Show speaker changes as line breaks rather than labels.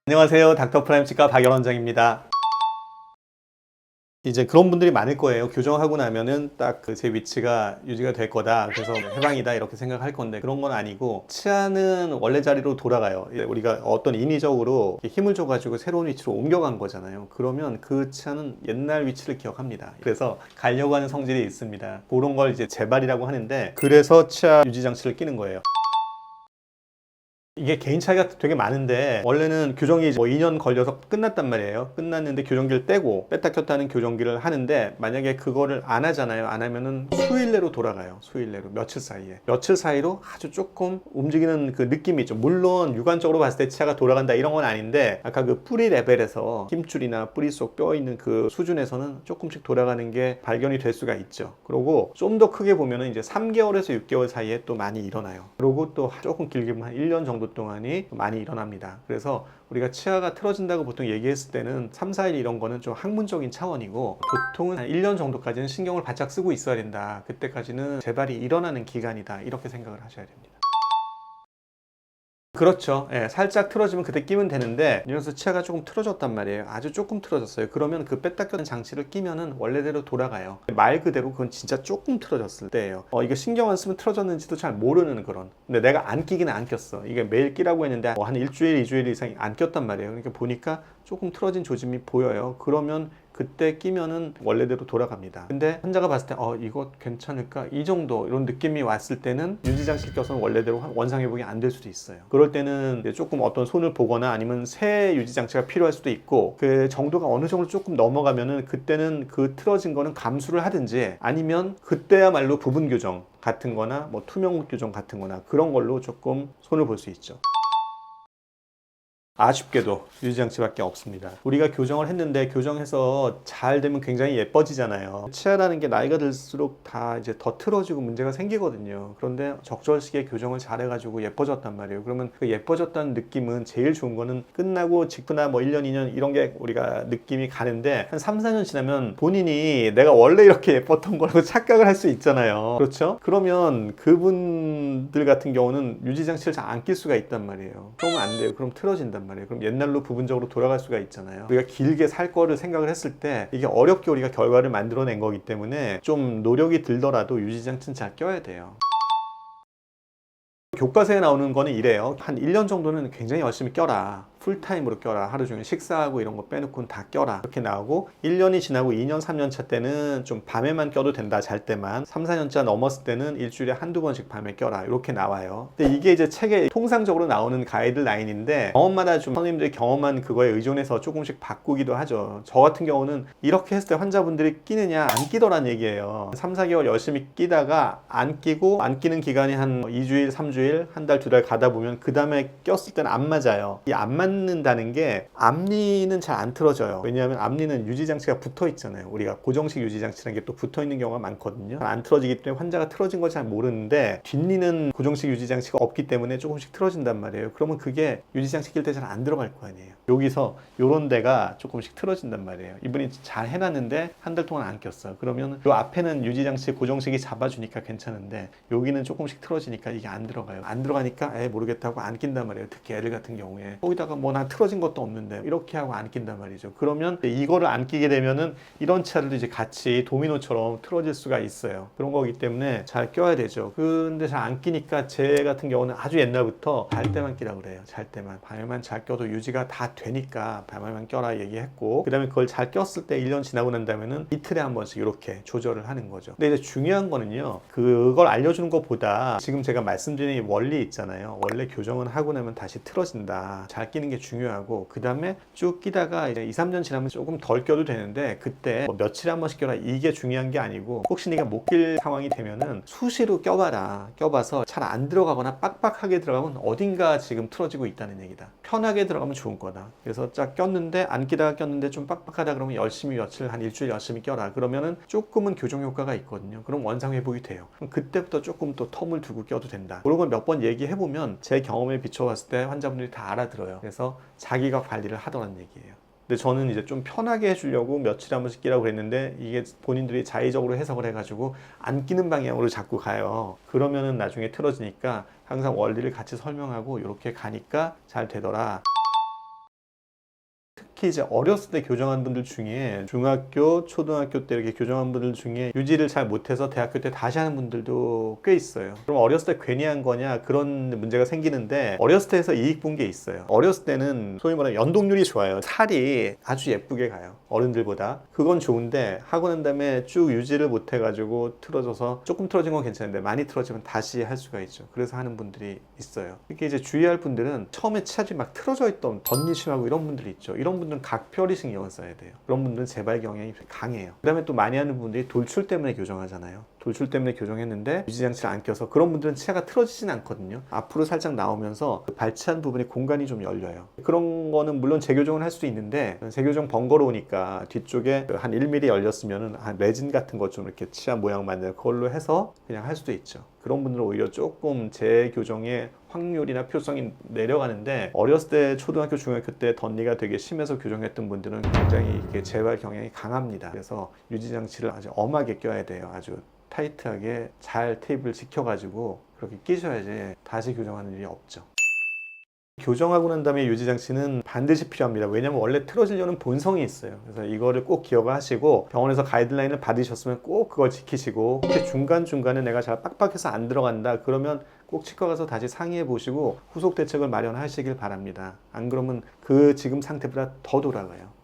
안녕하세요. 닥터프라임 치과 박열 원장입니다. 이제 그런 분들이 많을 거예요. 교정하고 나면은 딱 그 제 위치가 유지가 될 거다. 그래서 해방이다 이렇게 생각할 건데 그런 건 아니고 치아는 원래 자리로 돌아가요. 우리가 어떤 인위적으로 힘을 줘가지고 새로운 위치로 옮겨간 거잖아요. 그러면 그 치아는 옛날 위치를 기억합니다. 그래서 가려고 하는 성질이 있습니다. 그런 걸 이제 재발이라고 하는데 그래서 치아 유지 장치를 끼는 거예요. 이게 개인 차이가 되게 많은데 원래는 교정이 뭐 2년 걸려서 끝났단 말이에요. 끝났는데 교정기를 떼고 뺐다 켰다 하는 교정기를 하는데 만약에 그거를 안 하잖아요. 안 하면은 수일 내로 돌아가요. 수일 내로 며칠 사이에 며칠 사이로 아주 조금 움직이는 그 느낌이 있죠. 물론 육안적으로 봤을 때 치아가 돌아간다 이런 건 아닌데 아까 그 뿌리 레벨에서 힘줄이나 뿌리 속 뼈 있는 그 수준에서는 조금씩 돌아가는 게 발견이 될 수가 있죠. 그리고 좀 더 크게 보면은 이제 3개월에서 6개월 사이에 또 많이 일어나요. 그리고 또 조금 길게 보면 한 1년 정도 동안이 많이 일어납니다. 그래서 우리가 치아가 틀어진다고 보통 얘기했을 때는 3, 4일 이런 거는 좀 학문적인 차원이고 보통은 한 1년 정도까지는 신경을 바짝 쓰고 있어야 된다. 그때까지는 재발이 일어나는 기간이다. 이렇게 생각을 하셔야 됩니다. 그렇죠. 예, 살짝 틀어지면 그때 끼면 되는데 여기서 치아가 조금 틀어졌단 말이에요. 아주 조금 틀어졌어요. 그러면 그 뺐다 꼈는 장치를 끼면은 원래대로 돌아가요. 말 그대로 그건 진짜 조금 틀어졌을 때예요. 이게 신경 안 쓰면 틀어졌는지도 잘 모르는 그런. 근데 내가 안 끼기는 안 꼈어. 이게 매일 끼라고 했는데 한 일주일, 2주일 이상 안 꼈단 말이에요. 그러니까 보니까 조금 틀어진 조짐이 보여요. 그러면 그때 끼면은 원래대로 돌아갑니다. 근데 환자가 봤을 때 이거 괜찮을까? 이 정도 이런 느낌이 왔을 때는 유지장치 껴서는 원래대로 원상 회복이 안 될 수도 있어요. 그럴 때는 조금 어떤 손을 보거나 아니면 새 유지장치가 필요할 수도 있고 그 정도가 어느 정도 조금 넘어가면은 그때는 그 틀어진 거는 감수를 하든지 아니면 그때야말로 부분 교정 같은 거나 뭐 투명 교정 같은 거나 그런 걸로 조금 손을 볼 수 있죠. 아쉽게도 유지장치밖에 없습니다. 우리가 교정을 했는데 교정해서 잘 되면 굉장히 예뻐지잖아요. 치아라는 게 나이가 들수록 다 이제 더 틀어지고 문제가 생기거든요. 그런데 적절 시기에 교정을 잘 해가지고 예뻐졌단 말이에요. 그러면 그 예뻐졌다는 느낌은 제일 좋은 거는 끝나고 직후나 뭐 1년, 2년 이런 게 우리가 느낌이 가는데 한 3, 4년 지나면 본인이 내가 원래 이렇게 예뻤던 거라고 착각을 할 수 있잖아요. 그렇죠? 그러면 그분들 같은 경우는 유지장치를 잘 안 낄 수가 있단 말이에요. 그러면 안 돼요. 그럼 틀어진단 말이에요. 그럼 옛날로 부분적으로 돌아갈 수가 있잖아요. 우리가 길게 살 거를 생각을 했을 때 이게 어렵게 우리가 결과를 만들어낸 거기 때문에 좀 노력이 들더라도 유지장치는 잘 껴야 돼요. 교과서에 나오는 거는 이래요. 한 1년 정도는 굉장히 열심히 껴라. 풀타임으로 껴라. 하루 종일 식사하고 이런 거 빼놓고는 다 껴라. 이렇게 나오고 1년이 지나고 2년, 3년 차 때는 좀 밤에만 껴도 된다. 잘 때만. 3, 4년 차 넘었을 때는 일주일에 한두 번씩 밤에 껴라. 이렇게 나와요. 근데 이게 이제 책에 통상적으로 나오는 가이드라인인데 경험마다 좀 선생님들이 경험한 그거에 의존해서 조금씩 바꾸기도 하죠. 저 같은 경우는 이렇게 했을 때 환자분들이 끼느냐 안 끼더란 얘기예요. 3, 4개월 열심히 끼다가 안 끼고 안 끼는 기간이 한 2주일, 3주일, 한 달, 두 달 가다 보면 그 다음에 꼈을 때는 안 맞아요. 이 안 맞는다는 게 앞니는 잘 안 틀어져요. 왜냐하면 앞니는 유지장치가 붙어 있잖아요. 우리가 고정식 유지장치라는 게 또 붙어 있는 경우가 많거든요. 안 틀어지기 때문에 환자가 틀어진 걸 잘 모르는데 뒷니는 고정식 유지장치가 없기 때문에 조금씩 틀어진단 말이에요. 그러면 그게 유지장치 낄 때 잘 안 들어갈 거 아니에요. 여기서 요런 데가 조금씩 틀어진단 말이에요. 이분이 잘 해놨는데 한 달 동안 안 꼈어요. 그러면 요 앞에는 유지장치 고정식이 잡아주니까 괜찮은데 여기는 조금씩 틀어지니까 이게 안 들어가요. 안 들어가니까 모르겠다고 안 낀단 말이에요. 특히 애들 같은 경우에 거기다가 뭐 나 틀어진 것도 없는데 이렇게 하고 안 낀단 말이죠. 그러면 이거를 안 끼게 되면은 이런 치아들도 이제 같이 도미노처럼 틀어질 수가 있어요. 그런 거기 때문에 잘 껴야 되죠. 근데 잘 안 끼니까 제 같은 경우는 아주 옛날부터 잘 때만 끼라 그래요. 잘 때만. 밤에만 잘 껴도 유지가 다 되니까 밤에만 껴라 얘기했고 그 다음에 그걸 잘 꼈을 때 1년 지나고 난 다음에는 이틀에 한 번씩 이렇게 조절을 하는 거죠. 근데 이제 중요한 거는요. 그걸 알려주는 것보다 지금 제가 말씀드린 원리 있잖아요. 원래 교정은 하고 나면 다시 틀어진다. 잘 끼는 게 중요하고 그 다음에 쭉 끼다가 이제 2, 3년 지나면 조금 덜 껴도 되는데 그때 뭐 며칠에 한 번씩 껴라 이게 중요한 게 아니고 혹시 네가 못 낄 상황이 되면은 수시로 껴봐라. 껴봐서 잘 안 들어가거나 빡빡하게 들어가면 어딘가 지금 틀어지고 있다는 얘기다. 편하게 들어가면 좋은 거다. 그래서 쫙 꼈는데 안 끼다가 꼈는데 좀 빡빡하다 그러면 열심히 며칠 한 일주일 열심히 껴라. 그러면은 조금은 교정 효과가 있거든요. 그럼 원상 회복이 돼요. 그럼 그때부터 조금 또 텀을 두고 껴도 된다. 그런 걸 몇 번 얘기해보면 제 경험에 비춰봤을 때 환자분들이 다 알아들어요. 그래서 자기가 관리를 하더란 얘기예요. 근데 저는 이제 좀 편하게 해주려고 며칠에 한 번씩 끼라고 그랬는데 이게 본인들이 자의적으로 해석을 해가지고 안 끼는 방향으로 자꾸 가요. 그러면은 나중에 틀어지니까 항상 원리를 같이 설명하고 이렇게 가니까 잘 되더라. 특히 이제 어렸을 때 교정한 분들 중에 중학교, 초등학교 때 이렇게 교정한 분들 중에 유지를 잘 못해서 대학교 때 다시 하는 분들도 꽤 있어요. 그럼 어렸을 때 괜히 한 거냐 그런 문제가 생기는데 어렸을 때 해서 이익 본 게 있어요. 어렸을 때는 소위 말하는 연동률이 좋아요. 살이 아주 예쁘게 가요. 어른들보다. 그건 좋은데 하고 난 다음에 쭉 유지를 못 해가지고 틀어져서 조금 틀어진 건 괜찮은데 많이 틀어지면 다시 할 수가 있죠. 그래서 하는 분들이 있어요. 이렇게 이제 주의할 분들은 처음에 치아들이 막 틀어져 있던 덧니심하고 이런 분들이 있죠. 이런 분들은 각별히 신경을 써야 돼요. 그런 분들은 재발 경향이 강해요. 그 다음에 또 많이 하는 분들이 돌출 때문에 교정하잖아요. 돌출 때문에 교정했는데 유지장치를 안 껴서 그런 분들은 치아가 틀어지진 않거든요. 앞으로 살짝 나오면서 그 발치한 부분에 공간이 좀 열려요. 그런 거는 물론 재교정을 할 수도 있는데 재교정 번거로우니까 뒤쪽에 한 1mm 열렸으면 한 레진 같은 거 좀 이렇게 치아 모양 만드는 그걸로 해서 그냥 할 수도 있죠. 그런 분들은 오히려 조금 재교정의 확률이나 표성이 내려가는데 어렸을 때 초등학교 중학교 때 덧니가 되게 심해서 교정했던 분들은 굉장히 이게 재발 경향이 강합니다. 그래서 유지장치를 아주 엄하게 껴야 돼요. 아주 타이트하게 잘 테이프를 지켜가지고 그렇게 끼셔야지 다시 교정하는 일이 없죠. 교정하고 난 다음에 유지장치는 반드시 필요합니다. 왜냐면 원래 틀어지려는 본성이 있어요. 그래서 이거를 꼭 기억하시고 병원에서 가이드라인을 받으셨으면 꼭 그걸 지키시고 중간중간에 내가 잘 빡빡해서 안 들어간다 그러면 꼭 치과 가서 다시 상의해 보시고 후속 대책을 마련하시길 바랍니다. 안 그러면 그 지금 상태보다 더 돌아가요.